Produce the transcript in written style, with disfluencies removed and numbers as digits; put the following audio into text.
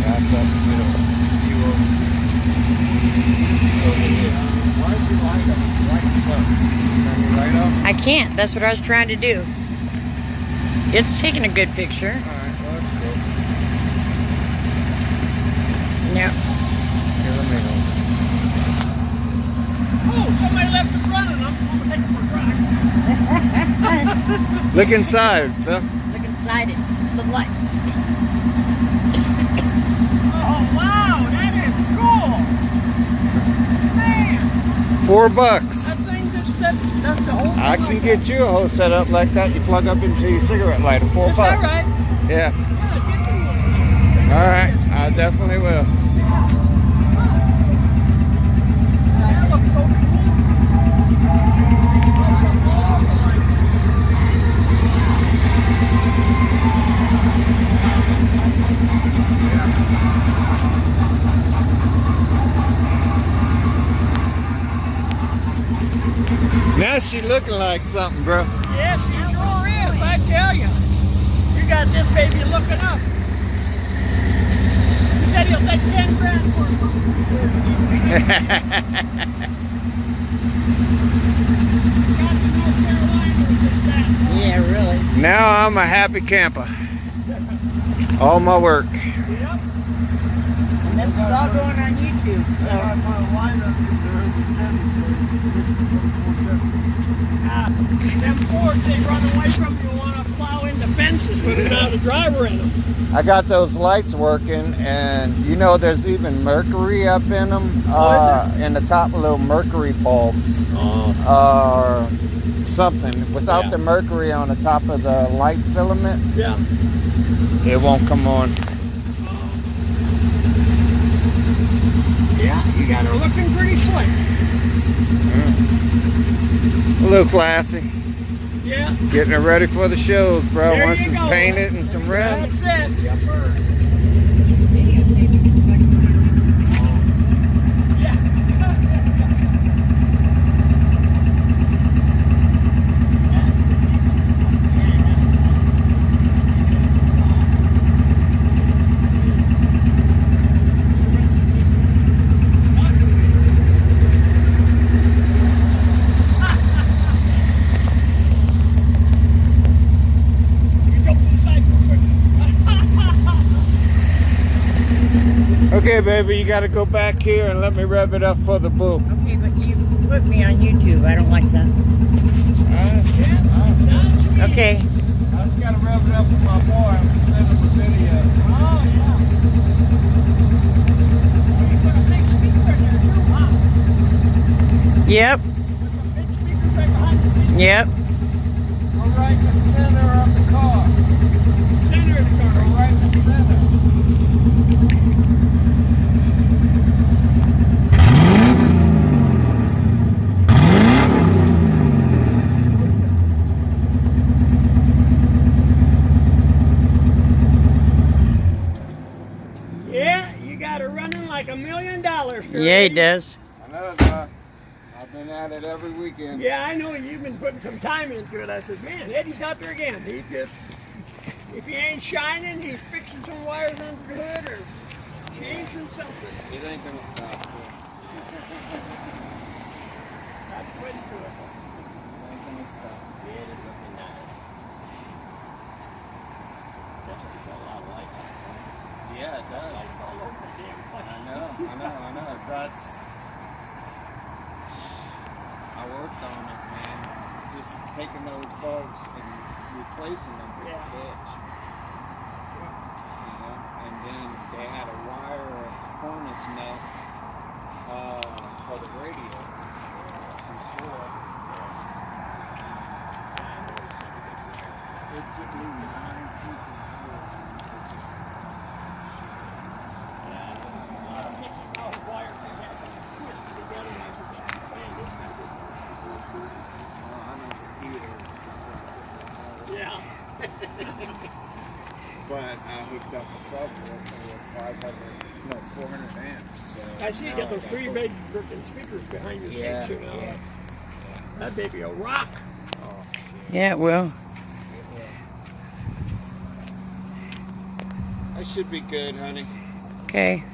That's up to you. You over here. Why do you light up? Light stuff. Can you light up? I can't. That's what I was trying to do. It's taking a good picture. Alright, well, that's good. Yep. Here, let me go. Oh, somebody left it running. I'm going to take it for a drive. Look inside, Phil. Look inside it. The lights. Oh, wow. That is cool. Man. $4. That thing just, that's the whole thing. I can like get you a whole setup like that. You plug up into your cigarette lighter. $4. Is that right? Yeah. Yeah, get me one. All right. I definitely will. That looks so cool. Now she looking like something, bro. Yes, she sure is, I tell you. You got this baby looking up. He said he'll take 10 grand for it. Yeah, really. Now I'm a happy camper. All my work. Yep. And this is all going on YouTube. So. Them Fords, they run away from you, want to plow into fences with without a driver in them. I got those lights working, and you know there's even mercury up in them. In the top, little mercury bulbs. Or something. Without the mercury on the top of the light filament, it won't come on. Yeah, you got her looking pretty slick. A little classy. Yeah. Getting it ready for the shows, bro. There Once you it's go. painted and some rims. That's it. Yes, sir. Okay, baby, you got to go back here and let me rev it up for the boo. Okay, but you put me on YouTube. I don't like that. Okay. I just got to rev it up for my boy. I'm going to send him a video. Oh, yeah. You put a big speaker in there, too, huh? Yep. Put some big speakers right behind the seat. Yep. We're right in the center of the car. Center of the car. We're right in the center. Yeah, you got her running like $1 million. Yeah, he does. I know, Doc. I've been at it every weekend. Yeah, I know you've been putting some time into it. I said, man, Eddie's out there again. He's just, if he ain't shining, he's fixing some wires under the hood or changing something. It ain't going to stop. That's the way to do it. It ain't going to stop. Yeah, it is looking nice. Definitely got a lot of lights on it. Yeah, it does. Lights all over the damn place. I know. That's... I worked on it, man. Just taking those bulbs and replacing them with a bitch. You know? And then they had a wire harness nuts for the radio. Before. It took me 9 feet. Yeah. But I hooked up a subwoofer with 400 amps. So I see you got those three big freaking speakers behind your seats, you know. That baby will rock. Yeah, it will. That should be good, honey. Okay.